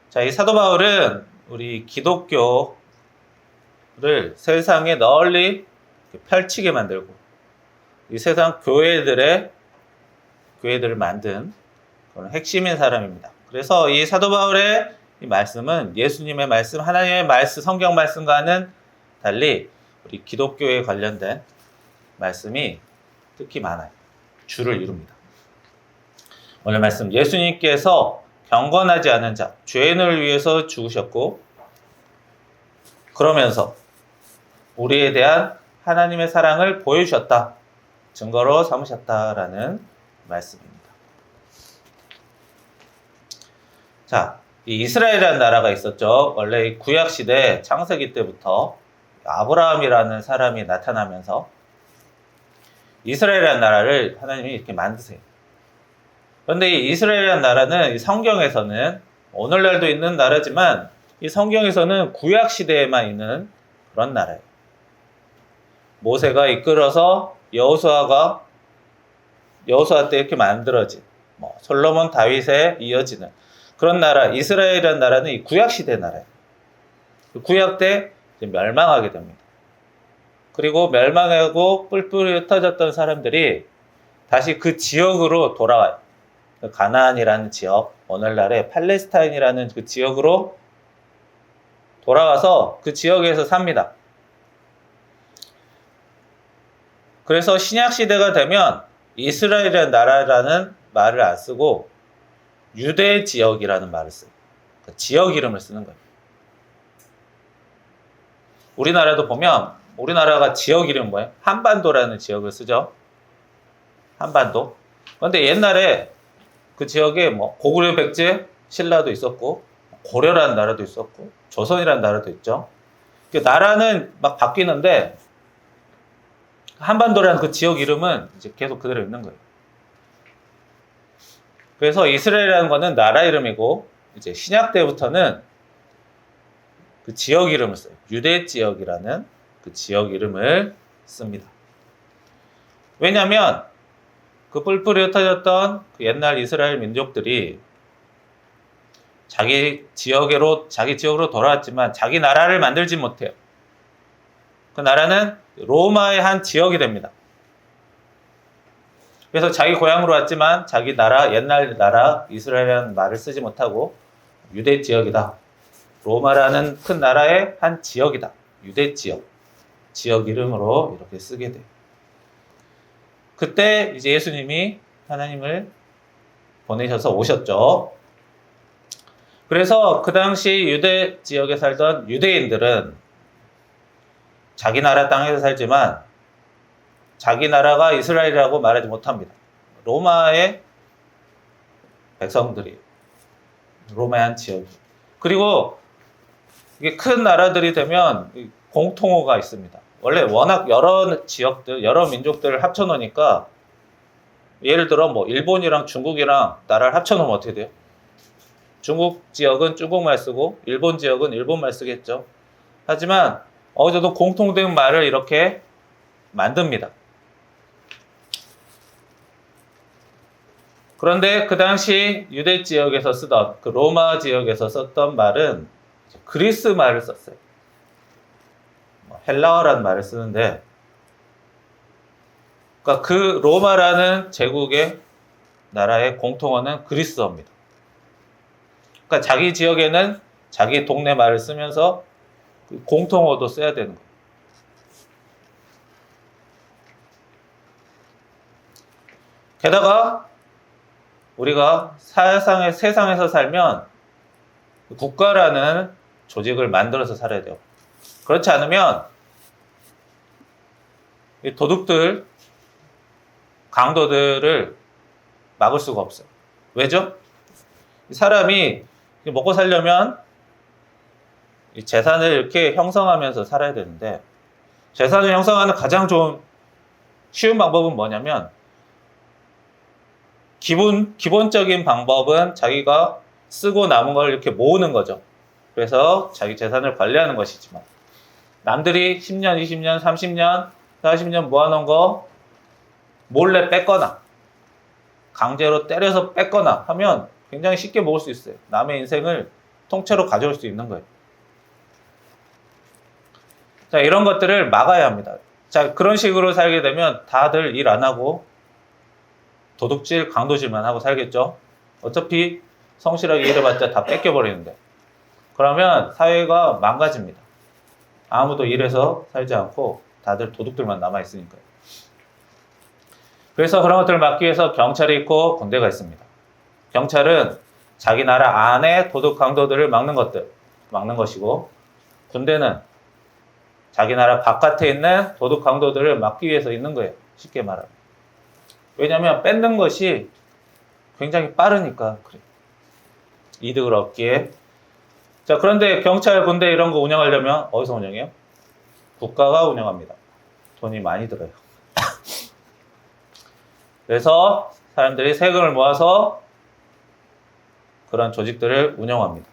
자, 이 사도 바울은 우리 기독교를 세상에 널리 펼치게 만들고 이 세상 교회들을 만든 그런 핵심인 사람입니다. 그래서 이 사도 바울의 이 말씀은 예수님의 말씀, 하나님의 말씀, 성경 말씀과는 달리 우리 기독교에 관련된 말씀이 특히 많아요. 주를 이룹니다. 오늘 말씀, 예수님께서 경건하지 않은 자, 죄인을 위해서 죽으셨고 그러면서 우리에 대한 하나님의 사랑을 보여주셨다. 증거로 삼으셨다라는 말씀입니다. 자, 이 이스라엘이라는 나라가 있었죠. 원래 구약시대 창세기 때부터 아브라함이라는 사람이 나타나면서 이스라엘이라는 나라를 하나님이 이렇게 만드세요. 그런데 이 이스라엘이라는 나라는 이 성경에서는 오늘날도 있는 나라지만 이 성경에서는 구약시대에만 있는 그런 나라예요. 모세가 이끌어서 여호수아 때 이렇게 만들어진 솔로몬 다윗에 이어지는 그런 나라, 이스라엘이라는 나라는 이 구약시대 나라예요. 구약 때 멸망하게 됩니다. 그리고 멸망하고 뿔뿔이 흩어졌던 사람들이 다시 그 지역으로 돌아와요. 가나안이라는 지역, 오늘날의 팔레스타인이라는 그 지역으로 돌아와서 그 지역에서 삽니다. 그래서 신약시대가 되면 이스라엘이라는 나라라는 말을 안 쓰고 유대 지역이라는 말을 써요. 그 지역 이름을 쓰는 거예요. 우리나라도 보면 우리나라가 지역 이름 뭐예요? 한반도라는 지역을 쓰죠. 한반도. 그런데 옛날에 그 지역에 고구려 백제 신라도 있었고 고려라는 나라도 있었고 조선이라는 나라도 있죠. 그 나라는 막 바뀌는데 한반도라는 그 지역 이름은 이제 계속 그대로 있는 거예요. 그래서 이스라엘이라는 거는 나라 이름이고 이제 신약 때부터는 그 지역 이름을 써요. 유대 지역이라는 그 지역 이름을 씁니다. 왜냐하면 그 뿔뿔이 흩어졌던 그 옛날 이스라엘 민족들이 자기 지역으로 돌아왔지만 자기 나라를 만들지 못해요. 그 나라는 로마의 한 지역이 됩니다. 그래서 자기 고향으로 왔지만 자기 나라, 옛날 나라 이스라엘이라는 말을 쓰지 못하고 유대 지역이다. 로마라는 큰 나라의 한 지역이다. 유대 지역 이름으로 이렇게 쓰게 돼요. 그때 이제 예수님이 하나님을 보내셔서 오셨죠. 그래서 그 당시 유대 지역에 살던 유대인들은 자기 나라 땅에서 살지만 자기 나라가 이스라엘이라고 말하지 못합니다. 로마의 백성들이 로마의 한 지역. 그리고 이게 큰 나라들이 되면 공통어가 있습니다. 원래 워낙 여러 지역들, 여러 민족들을 합쳐놓으니까 예를 들어 일본이랑 중국이랑 나라를 합쳐놓으면 어떻게 돼요? 중국 지역은 중국말 쓰고 일본 지역은 일본말 쓰겠죠. 하지만 어디서도 공통된 말을 이렇게 만듭니다. 그런데 그 당시 유대 지역에서 쓰던 그 로마 지역에서 썼던 말은 그리스 말을 썼어요. 헬라어라는 말을 쓰는데, 그러니까 그 로마라는 제국의 나라의 공통어는 그리스어입니다. 그러니까 자기 지역에는 자기 동네 말을 쓰면서 공통어도 써야 되는 거예요. 게다가 우리가 세상에서 살면 국가라는 조직을 만들어서 살아야 돼요. 그렇지 않으면 이 도둑들, 강도들을 막을 수가 없어요. 왜죠? 사람이 먹고 살려면 재산을 이렇게 형성하면서 살아야 되는데, 재산을 형성하는 가장 쉬운 방법은 뭐냐면, 기본적인 방법은 자기가 쓰고 남은 걸 이렇게 모으는 거죠. 그래서 자기 재산을 관리하는 것이지만, 남들이 10년, 20년, 30년, 40년 모아놓은 거 몰래 뺏거나 강제로 때려서 뺏거나 하면 굉장히 쉽게 모을 수 있어요. 남의 인생을 통째로 가져올 수 있는 거예요. 자, 이런 것들을 막아야 합니다. 자, 그런 식으로 살게 되면 다들 일 안 하고 도둑질, 강도질만 하고 살겠죠. 어차피 성실하게 일해봤자 다 뺏겨버리는데. 그러면 사회가 망가집니다. 아무도 일해서 살지 않고 다들 도둑들만 남아있으니까요. 그래서 그런 것들을 막기 위해서 경찰이 있고 군대가 있습니다. 경찰은 자기 나라 안에 도둑 강도들을 막는 것이고, 군대는 자기 나라 바깥에 있는 도둑 강도들을 막기 위해서 있는 거예요. 쉽게 말하면. 왜냐하면 뺏는 것이 굉장히 빠르니까 그래요. 이득을 얻기에. 자, 그런데 경찰, 군대 이런 거 운영하려면 어디서 운영해요? 국가가 운영합니다. 돈이 많이 들어요. 그래서 사람들이 세금을 모아서 그런 조직들을 운영합니다.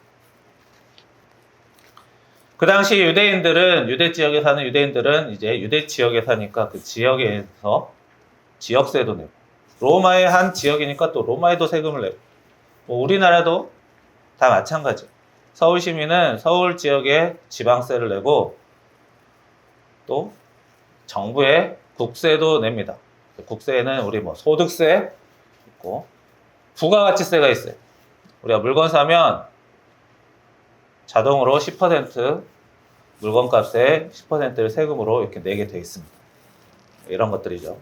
그 당시 유대 지역에 사는 유대인들은 이제 유대 지역에 사니까 그 지역에서 지역세도 내고, 로마의 한 지역이니까 또 로마에도 세금을 내고, 뭐 우리나라도 다 마찬가지예요. 서울 시민은 서울 지역에 지방세를 내고 또 정부에 국세도 냅니다. 국세에는 우리 뭐 소득세 있고 부가가치세가 있어요. 우리가 물건 사면 자동으로 10% 물건값의 10%를 세금으로 이렇게 내게 되어 있습니다. 이런 것들이죠.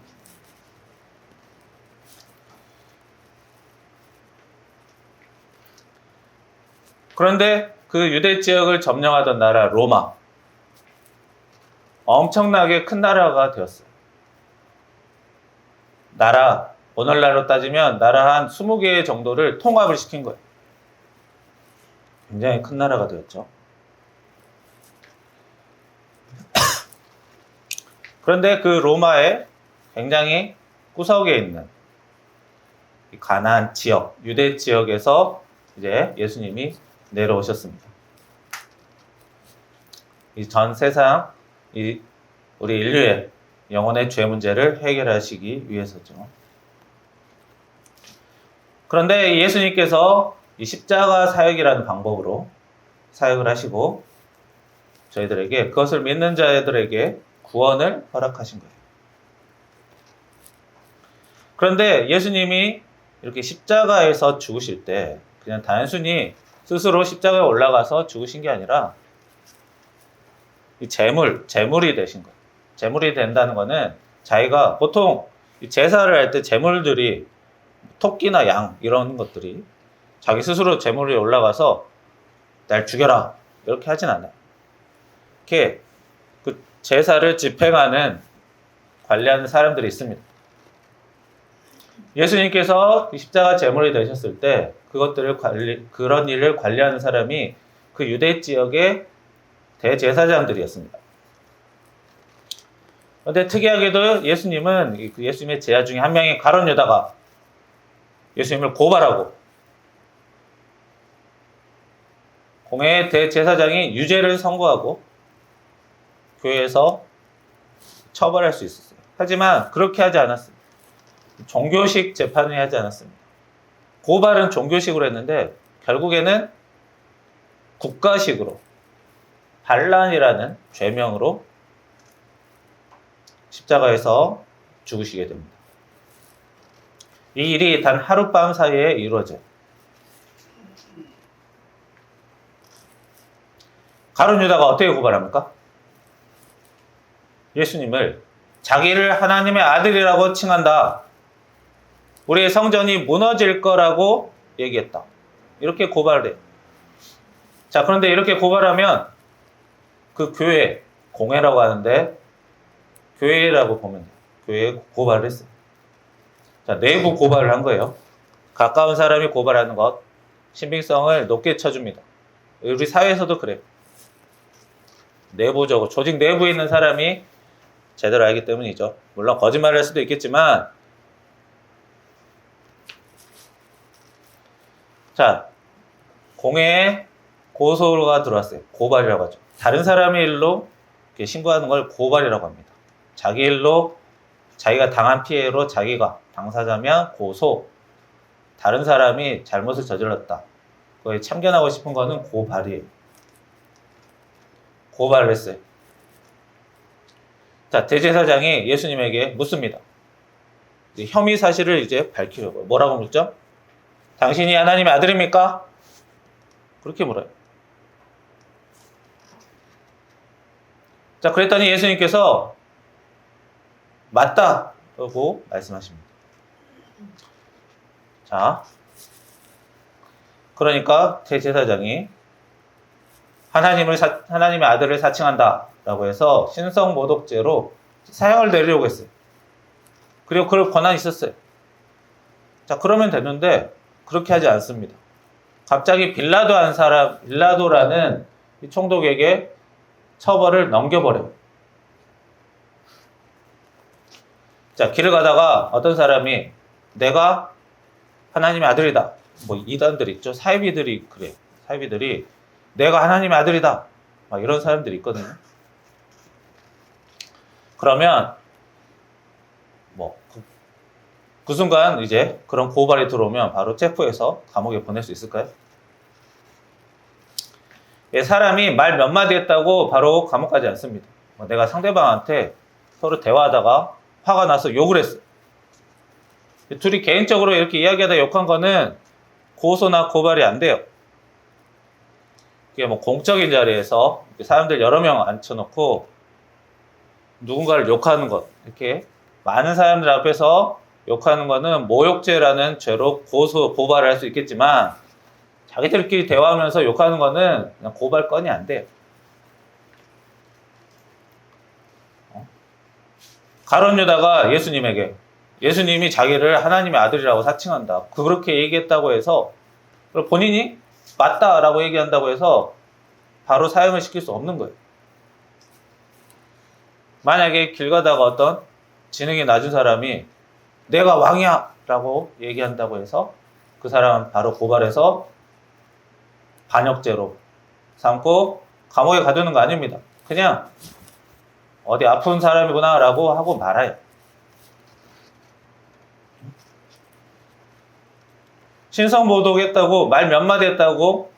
그런데 그 유대 지역을 점령하던 나라 로마, 엄청나게 큰 나라가 되었어요. 오늘날로 따지면 나라 한 20개 정도를 통합을 시킨 거예요. 굉장히 큰 나라가 되었죠. 그런데 그 로마의 굉장히 구석에 있는 가나안 지역, 유대 지역에서 이제 예수님이 내려오셨습니다. 이 전 세상, 우리 인류의 영혼의 죄 문제를 해결하시기 위해서죠. 그런데 예수님께서 이 십자가 사역이라는 방법으로 사역을 하시고 저희들에게, 그것을 믿는 자들에게 구원을 허락하신 거예요. 그런데 예수님이 이렇게 십자가에서 죽으실 때 그냥 단순히 스스로 십자가에 올라가서 죽으신 게 아니라 이 제물이 되신 거예요. 제물이 된다는 거는 자기가 보통 제사를 할 때 제물들이 토끼나 양 이런 것들이 자기 스스로 제물에 올라가서 날 죽여라 이렇게 하진 않아요. 이렇게 그 제사를 집행하는 관리하는 사람들이 있습니다. 예수님께서 십자가 제물이 되셨을 때 그런 일을 관리하는 사람이 그 유대 지역의 대제사장들이었습니다. 그런데 특이하게도 예수님의 제자 중에 한 명인 가룟 유다가 예수님을 고발하고 공회의 대제사장이 유죄를 선고하고 교회에서 처벌할 수 있었어요. 하지만 그렇게 하지 않았습니다. 종교식 재판을 하지 않았습니다. 고발은 종교식으로 했는데 결국에는 국가식으로 반란이라는 죄명으로 십자가에서 죽으시게 됩니다. 이 일이 단 하룻밤 사이에 이루어져요. 가룟 유다가 어떻게 고발합니까? 예수님을 자기를 하나님의 아들이라고 칭한다. 우리의 성전이 무너질 거라고 얘기했다. 이렇게 고발을 해요. 자, 그런데 이렇게 고발하면 그 교회, 공회라고 하는데 교회라고 보면 돼요. 교회에 고발을 했어요. 자, 내부 고발을 한 거예요. 가까운 사람이 고발하는 것, 신빙성을 높게 쳐줍니다. 우리 사회에서도 그래요. 내부적으로, 조직 내부에 있는 사람이 제대로 알기 때문이죠. 물론 거짓말을 할 수도 있겠지만, 자, 공회에 고소가 들어왔어요. 고발이라고 하죠. 다른 사람의 일로 신고하는 걸 고발이라고 합니다. 자기 일로 자기가 당한 피해로 자기가 당사자면 고소, 다른 사람이 잘못을 저질렀다. 거에 참견하고 싶은 거는 고발이에요. 고발을 했어요. 자, 대제사장이 예수님에게 묻습니다. 혐의 사실을 이제 밝히려고요. 뭐라고 묻죠? 당신이 하나님의 아들입니까? 그렇게 물어요. 자, 그랬더니 예수님께서 맞다라고 말씀하십니다. 자, 그러니까 대제사장이 하나님의 아들을 사칭한다라고 해서 신성모독죄로 사형을 내리려고 했어요. 그리고 그럴 권한이 있었어요. 자, 그러면 되는데 그렇게 하지 않습니다. 갑자기 빌라도라는 이 총독에게 처벌을 넘겨버려요. 자, 길을 가다가 어떤 사람이 내가 하나님의 아들이다. 뭐 이단들 있죠. 사이비들이 그래요. 사이비들이 내가 하나님의 아들이다. 막 이런 사람들이 있거든요. 그러면 뭐 그 순간 이제 그런 고발이 들어오면 바로 체포해서 감옥에 보낼 수 있을까요? 사람이 말 몇 마디 했다고 바로 감옥 가지 않습니다. 내가 상대방한테 서로 대화하다가 화가 나서 욕을 했어요. 둘이 개인적으로 이렇게 이야기하다 욕한 거는 고소나 고발이 안 돼요. 이게 뭐 공적인 자리에서 사람들 여러 명 앉혀놓고 누군가를 욕하는 것, 이렇게 많은 사람들 앞에서 욕하는 거는 모욕죄라는 죄로 고발을 할 수 있겠지만 자기들끼리 대화하면서 욕하는 거는 그냥 고발 건이 안 돼요. 가룟 유다가 예수님이 자기를 하나님의 아들이라고 사칭한다. 그렇게 얘기했다고 해서 본인이 맞다라고 얘기한다고 해서 바로 사형을 시킬 수 없는 거예요. 만약에 길 가다가 어떤 지능이 낮은 사람이 내가 왕이야 라고 얘기한다고 해서 그 사람은 바로 고발해서 반역죄로 삼고 감옥에 가두는 거 아닙니다. 그냥 어디 아픈 사람이구나 라고 하고 말아요. 신성모독했다고 말 몇 마디 했다고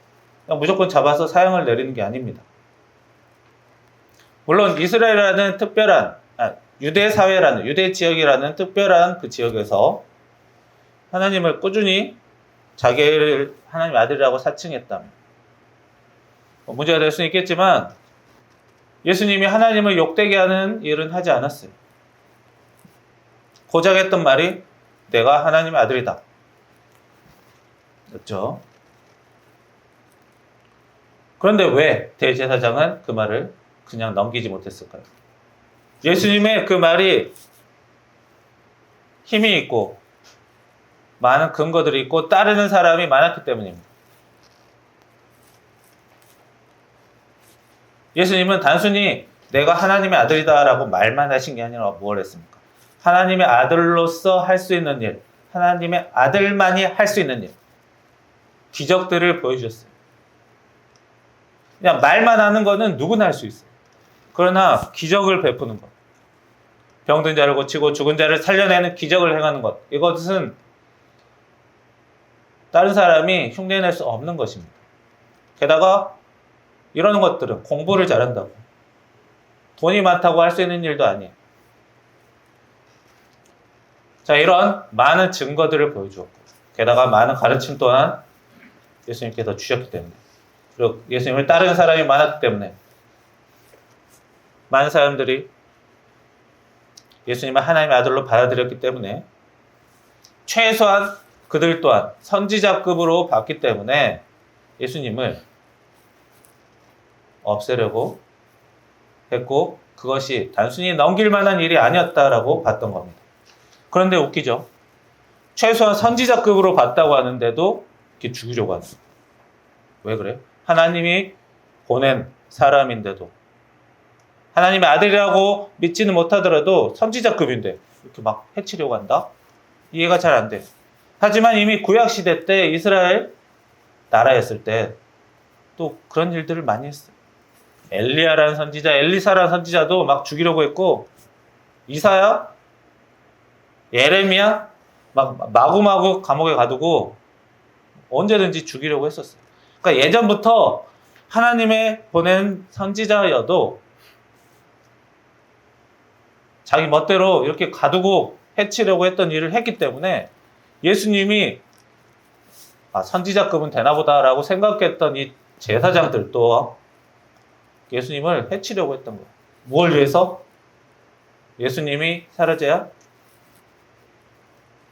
그냥 무조건 잡아서 사형을 내리는 게 아닙니다. 물론 이스라엘이라는 유대 사회라는, 유대 지역이라는 특별한 그 지역에서 하나님을 꾸준히 자기를 하나님의 아들이라고 사칭했다면 문제가 될 수는 있겠지만 예수님이 하나님을 욕되게 하는 일은 하지 않았어요. 고작 했던 말이 내가 하나님의 아들이다. 였죠. 그런데 왜 대제사장은 그 말을 그냥 넘기지 못했을까요? 예수님의 그 말이 힘이 있고 많은 근거들이 있고 따르는 사람이 많았기 때문입니다. 예수님은 단순히 내가 하나님의 아들이다라고 말만 하신 게 아니라 뭘 했습니까? 하나님의 아들로서 할 수 있는 일, 하나님의 아들만이 할 수 있는 일, 기적들을 보여주셨어요. 그냥 말만 하는 거는 누구나 할 수 있어요. 그러나 기적을 베푸는 것, 병든 자를 고치고 죽은 자를 살려내는 기적을 행하는 것, 이것은 다른 사람이 흉내낼 수 없는 것입니다. 게다가 이런 것들은 공부를 잘한다고, 돈이 많다고 할 수 있는 일도 아니에요. 자, 이런 많은 증거들을 보여주었고, 게다가 많은 가르침 또한 예수님께서 주셨기 때문에, 그리고 예수님을 따르는 사람이 많았기 때문에 많은 사람들이 예수님을 하나님의 아들로 받아들였기 때문에 최소한 그들 또한 선지자급으로 봤기 때문에 예수님을 없애려고 했고 그것이 단순히 넘길 만한 일이 아니었다라고 봤던 겁니다. 그런데 웃기죠. 최소한 선지자급으로 봤다고 하는데도 이렇게 죽이려고 하는 거예요. 왜 그래요? 하나님이 보낸 사람인데도 하나님의 아들이라고 믿지는 못하더라도 선지자급인데 이렇게 막 해치려고 한다? 이해가 잘 안 돼요. 하지만 이미 구약시대 때 이스라엘 나라였을 때 또 그런 일들을 많이 했어요. 엘리야라는 선지자, 엘리사라는 선지자도 막 죽이려고 했고 이사야, 예레미야 막 마구마구 감옥에 가두고 언제든지 죽이려고 했었어요. 그러니까 예전부터 하나님의 보낸 선지자여도 자기 멋대로 이렇게 가두고 해치려고 했던 일을 했기 때문에 예수님이 선지자급은 되나보다라고 생각했던 이 제사장들도 예수님을 해치려고 했던 거예요. 뭘 위해서? 예수님이 사라져야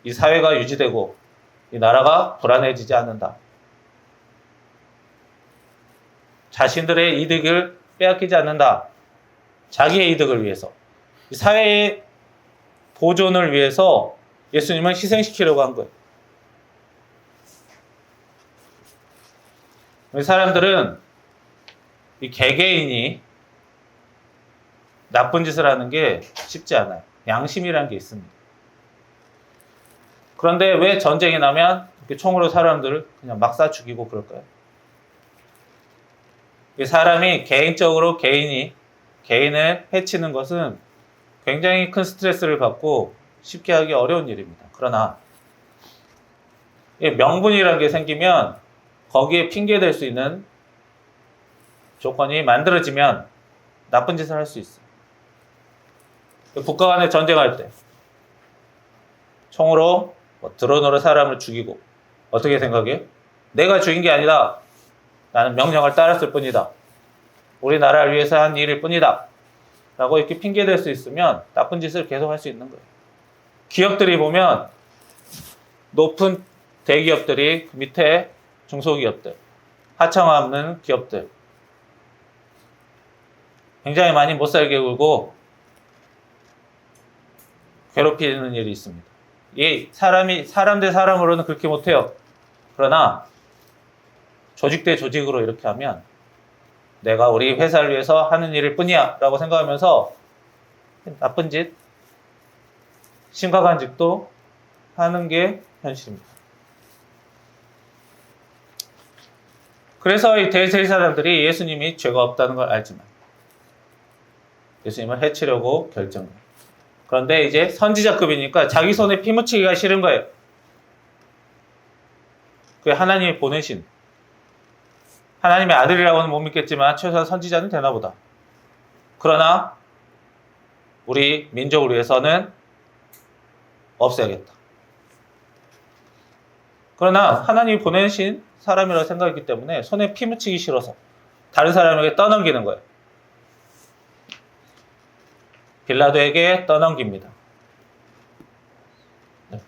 이 사회가 유지되고 이 나라가 불안해지지 않는다. 자신들의 이득을 빼앗기지 않는다. 자기의 이득을 위해서. 이 사회의 보존을 위해서 예수님을 희생시키려고 한 거예요. 이 사람들은 이 개개인이 나쁜 짓을 하는 게 쉽지 않아요. 양심이라는 게 있습니다. 그런데 왜 전쟁이 나면 이렇게 총으로 사람들을 그냥 막 쏴 죽이고 그럴까요? 이 사람이 개인적으로 개인을 해치는 것은 굉장히 큰 스트레스를 받고 쉽게 하기 어려운 일입니다. 그러나 명분이라는 게 생기면 거기에 핑계될 수 있는 조건이 만들어지면 나쁜 짓을 할 수 있어요. 국가 간에 전쟁할 때 총으로 드론으로 사람을 죽이고 어떻게 생각해요? 내가 죽인 게 아니다. 나는 명령을 따랐을 뿐이다. 우리나라를 위해서 한 일일 뿐이다. 라고 이렇게 핑계댈 수 있으면 나쁜 짓을 계속 할 수 있는 거예요. 기업들이 보면 높은 대기업들이 밑에 중소기업들, 하청없는 기업들 굉장히 많이 못살게 굴고 괴롭히는 일이 있습니다. 사람 대 사람으로는 그렇게 못해요. 그러나 조직 대 조직으로 이렇게 하면 내가 우리 회사를 위해서 하는 일일 뿐이야 라고 생각하면서 나쁜 짓, 심각한 짓도 하는 게 현실입니다. 그래서 이 대제사장들이 예수님이 죄가 없다는 걸 알지만 예수님을 해치려고 결정해요. 그런데 이제 선지자급이니까 자기 손에 피 묻히기가 싫은 거예요. 그게 하나님이 보내신 하나님의 아들이라고는 못 믿겠지만 최소한 선지자는 되나 보다. 그러나 우리 민족을 위해서는 없애야겠다. 그러나 하나님이 보내신 사람이라고 생각했기 때문에 손에 피 묻히기 싫어서 다른 사람에게 떠넘기는 거예요. 빌라도에게 떠넘깁니다.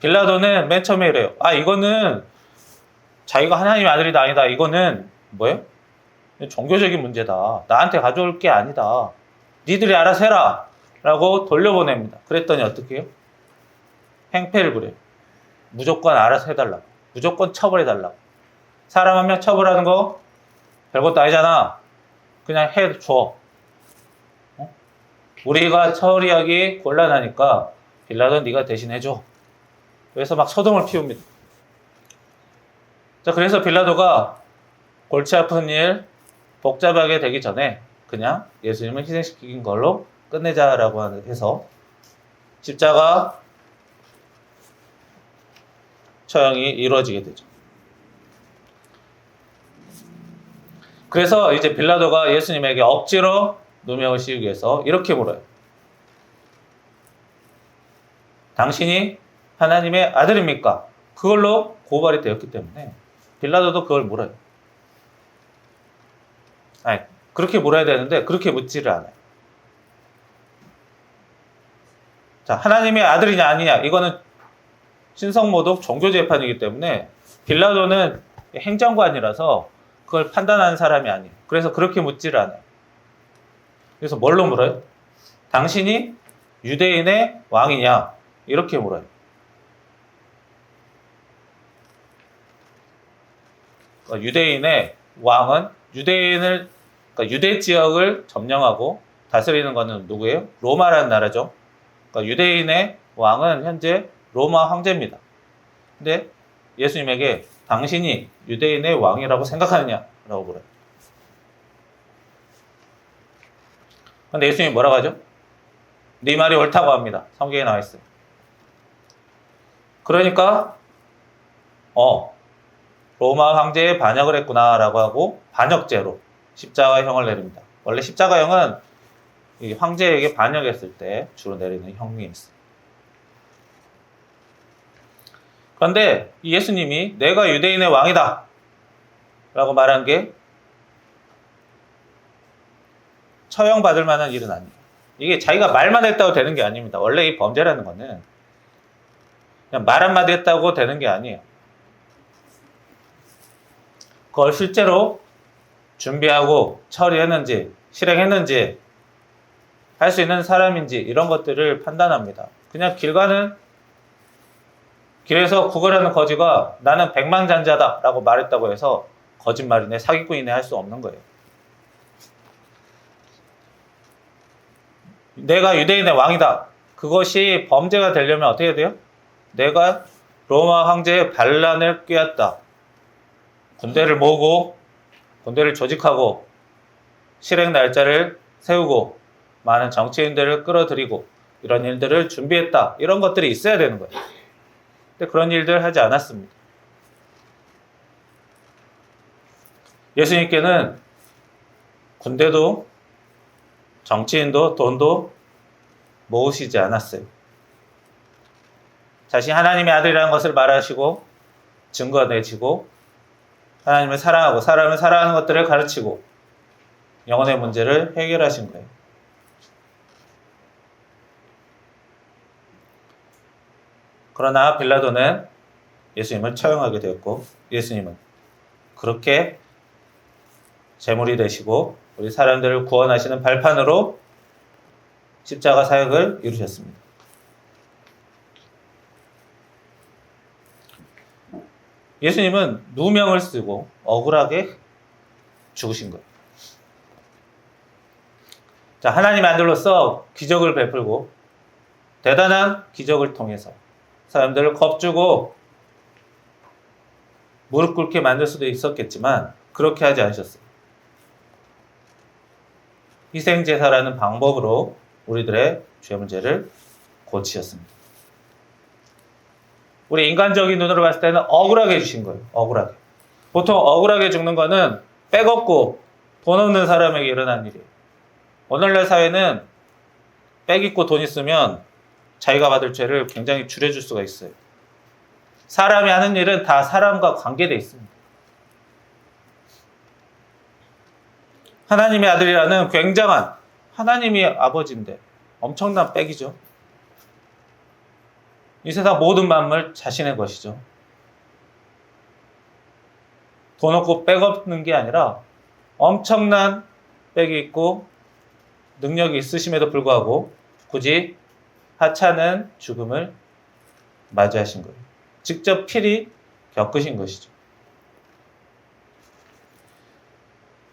빌라도는 맨 처음에 이래요. 이거는 자기가 하나님의 아들이다 아니다. 이거는 뭐예요? 종교적인 문제다. 나한테 가져올 게 아니다. 니들이 알아서 해라. 라고 돌려보냅니다. 그랬더니 어떻게 해요? 행패를 부려요. 무조건 알아서 해달라고. 무조건 처벌해달라고. 사람 한 명 처벌하는 거 별것도 아니잖아. 그냥 해줘. 우리가 처리하기 곤란하니까 빌라도 네가 대신 해줘. 그래서 막 소동을 피웁니다. 자, 그래서 빌라도가 골치 아픈 일 복잡하게 되기 전에 그냥 예수님을 희생시킨 걸로 끝내자라고 해서 십자가 처형이 이루어지게 되죠. 그래서 이제 빌라도가 예수님에게 억지로 누명을 씌우기 위해서 이렇게 물어요. 당신이 하나님의 아들입니까? 그걸로 고발이 되었기 때문에 빌라도도 그걸 물어요. 그렇게 물어야 되는데 그렇게 묻지를 않아요. 자, 하나님의 아들이냐 아니냐 이거는 신성모독 종교재판이기 때문에 빌라도는 행정관이라서 그걸 판단하는 사람이 아니에요. 그래서 그렇게 묻지를 않아요. 그래서 뭘로 물어요? 당신이 유대인의 왕이냐? 이렇게 물어요. 그러니까 유대인의 왕은 그러니까 유대 지역을 점령하고 다스리는 것은 누구예요? 로마라는 나라죠. 그러니까 유대인의 왕은 현재 로마 황제입니다. 근데 예수님에게 당신이 유대인의 왕이라고 생각하느냐라고 물어요. 근데 예수님이 뭐라고 하죠? 네 말이 옳다고 합니다. 성경에 나와 있어요. 그러니까 로마 황제에 반역을 했구나라고 하고 반역죄로 십자가형을 내립니다. 원래 십자가형은 이 황제에게 반역했을 때 주로 내리는 형이었어요. 그런데 이 예수님이 내가 유대인의 왕이다 라고 말한 게 처형받을 만한 일은 아니에요. 이게 자기가 말만 했다고 되는 게 아닙니다. 원래 이 범죄라는 거는 그냥 말 한마디 했다고 되는 게 아니에요. 그걸 실제로 준비하고 처리했는지 실행했는지 할 수 있는 사람인지 이런 것들을 판단합니다. 그냥 길에서 구걸하는 거지가 나는 백만장자다 라고 말했다고 해서 거짓말이네 사기꾼이네 할 수 없는 거예요. 내가 유대인의 왕이다. 그것이 범죄가 되려면 어떻게 돼요? 내가 로마 황제의 반란을 꾀했다. 군대를 모으고 군대를 조직하고 실행 날짜를 세우고 많은 정치인들을 끌어들이고 이런 일들을 준비했다. 이런 것들이 있어야 되는 거예요. 근데 그런 일들을 하지 않았습니다. 예수님께는 군대도 정치인도 돈도 모으시지 않았어요. 자신이 하나님의 아들이라는 것을 말하시고 증거내시고 하나님을 사랑하고 사람을 사랑하는 것들을 가르치고 영혼의 문제를 해결하신 거예요. 그러나 빌라도는 예수님을 처형하게 되었고 예수님은 그렇게 제물이 되시고 우리 사람들을 구원하시는 발판으로 십자가 사역을 이루셨습니다. 예수님은 누명을 쓰고 억울하게 죽으신 거예요. 자, 하나님의 아들로서 기적을 베풀고 대단한 기적을 통해서 사람들을 겁주고 무릎 꿇게 만들 수도 있었겠지만 그렇게 하지 않으셨어요. 희생제사라는 방법으로 우리들의 죄 문제를 고치셨습니다. 우리 인간적인 눈으로 봤을 때는 억울하게 해주신 거예요. 억울하게. 보통 억울하게 죽는 거는 빽없고 돈 없는 사람에게 일어난 일이에요. 오늘날 사회는 빽 있고 돈 있으면 자기가 받을 죄를 굉장히 줄여줄 수가 있어요. 사람이 하는 일은 다 사람과 관계되어 있습니다. 하나님의 아들이라는 굉장한 하나님이 아버지인데 엄청난 빽이죠. 이 세상 모든 만물 자신의 것이죠. 돈 없고 빽 없는 게 아니라 엄청난 빽이 있고 능력이 있으심에도 불구하고 굳이 하찮은 죽음을 맞이하신 거예요. 직접 필히 겪으신 것이죠.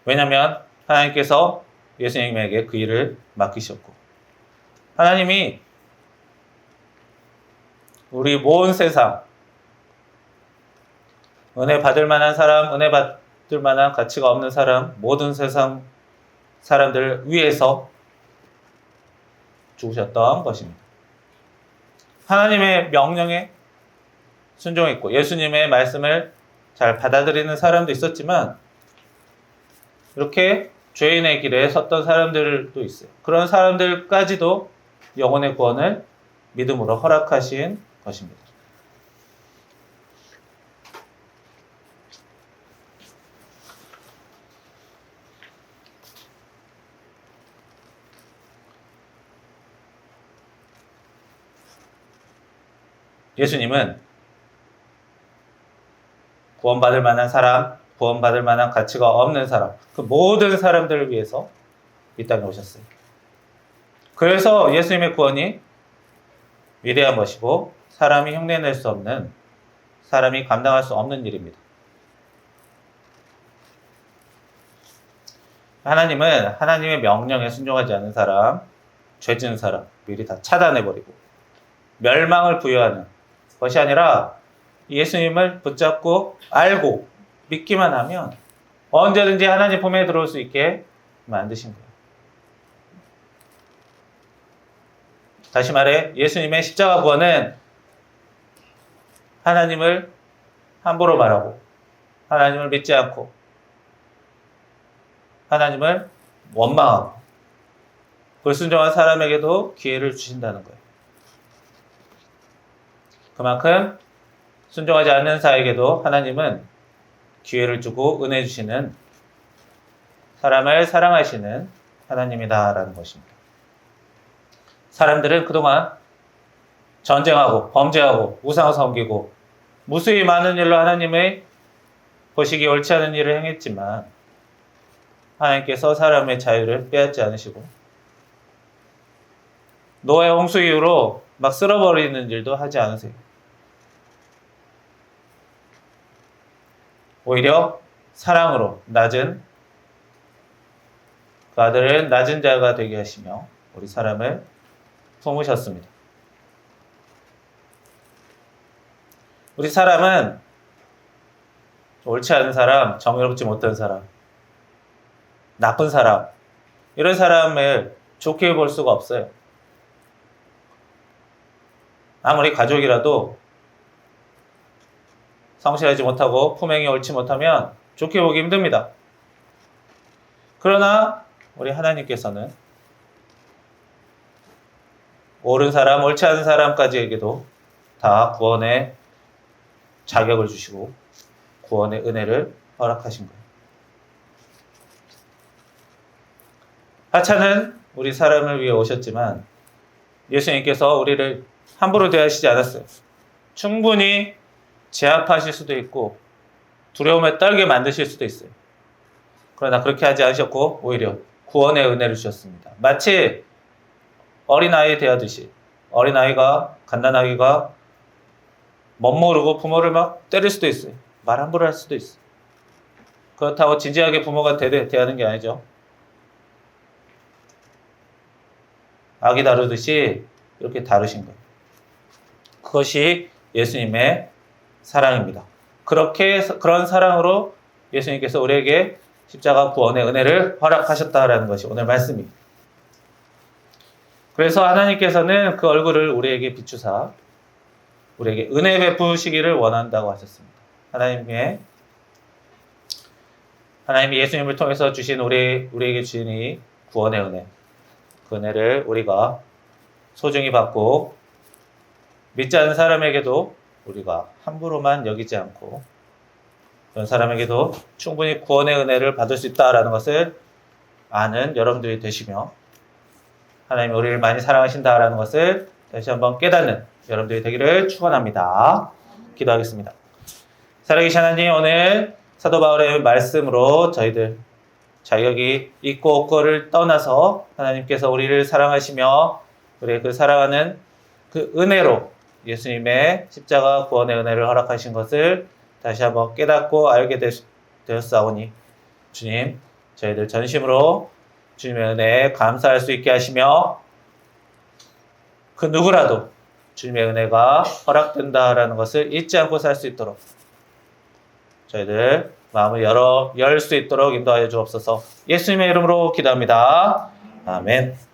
왜냐하면 하나님께서 예수님에게 그 일을 맡기셨고 하나님이 우리 모든 세상 은혜 받을 만한 사람, 은혜 받을 만한 가치가 없는 사람, 모든 세상 사람들을 위해서 죽으셨던 것입니다. 하나님의 명령에 순종했고 예수님의 말씀을 잘 받아들이는 사람도 있었지만 이렇게 죄인의 길에 섰던 사람들도 있어요. 그런 사람들까지도 영혼의 구원을 믿음으로 허락하신 것입니다. 예수님은 구원받을 만한 사람, 구원받을 만한 가치가 없는 사람, 그 모든 사람들을 위해서 이 땅에 오셨어요. 그래서 예수님의 구원이 위대한 것이고 사람이 흉내낼 수 없는, 사람이 감당할 수 없는 일입니다. 하나님은 하나님의 명령에 순종하지 않는 사람, 죄 지은 사람 미리 다 차단해버리고 멸망을 부여하는 것이 아니라 예수님을 붙잡고 알고 믿기만 하면 언제든지 하나님 품에 들어올 수 있게 만드신 거예요. 다시 말해 예수님의 십자가 구원은 하나님을 함부로 말하고 하나님을 믿지 않고 하나님을 원망하고 불순종한 사람에게도 기회를 주신다는 거예요. 그만큼 순종하지 않는 자에게도 하나님은 기회를 주고 은혜 주시는 사람을 사랑하시는 하나님이다라는 것입니다. 사람들은 그동안 전쟁하고 범죄하고 우상 섬기고 무수히 많은 일로 하나님의 보시기 옳지 않은 일을 행했지만 하나님께서 사람의 자유를 빼앗지 않으시고 노아의 홍수 이후로 막 쓸어버리는 일도 하지 않으세요. 오히려 사랑으로 낮은 그 아들은 낮은 자가 되게 하시며 우리 사람을 품으셨습니다. 우리 사람은 옳지 않은 사람, 정의롭지 못한 사람, 나쁜 사람 이런 사람을 좋게 볼 수가 없어요. 아무리 가족이라도 성실하지 못하고 품행이 옳지 못하면 좋게 보기 힘듭니다. 그러나 우리 하나님께서는 옳은 사람, 옳지 않은 사람까지에게도 다 구원의 자격을 주시고 구원의 은혜를 허락하신 거예요. 하찮은 우리 사람을 위해 오셨지만 예수님께서 우리를 함부로 대하시지 않았어요. 충분히 제압하실 수도 있고 두려움에 떨게 만드실 수도 있어요. 그러나 그렇게 하지 않으셨고 오히려 구원의 은혜를 주셨습니다. 마치 어린아이 대하듯이 어린아이가 갓난아기가 멋모르고 부모를 막 때릴 수도 있어요. 말 함부로 할 수도 있어요. 그렇다고 진지하게 부모가 대하는 게 아니죠. 아기 다루듯이 이렇게 다루신 거예요. 그것이 예수님의 사랑입니다. 그런 사랑으로 예수님께서 우리에게 십자가 구원의 은혜를 허락하셨다라는 것이 오늘 말씀입니다. 그래서 하나님께서는 그 얼굴을 우리에게 비추사 우리에게 은혜 베푸시기를 원한다고 하셨습니다. 하나님이 예수님을 통해서 주신 우리에게 주신 이 구원의 은혜, 그 은혜를 우리가 소중히 받고 믿지 않는 사람에게도 우리가 함부로만 여기지 않고 그런 사람에게도 충분히 구원의 은혜를 받을 수 있다라는 것을 아는 여러분들이 되시며 하나님이 우리를 많이 사랑하신다라는 것을 다시 한번 깨닫는 여러분들이 되기를 축원합니다. 기도하겠습니다. 살아계신 하나님, 오늘 사도 바울의 말씀으로 저희들 자격이 있고 없고를 떠나서 하나님께서 우리를 사랑하시며 우리의 그 사랑하는 그 은혜로 예수님의 십자가 구원의 은혜를 허락하신 것을 다시 한번 깨닫고 알게 되었사오니 주님, 저희들 전심으로 주님의 은혜에 감사할 수 있게 하시며 그 누구라도 주님의 은혜가 허락된다라는 것을 잊지 않고 살 수 있도록 저희들 마음을 열 수 있도록 인도하여 주옵소서. 예수님의 이름으로 기도합니다. 아멘.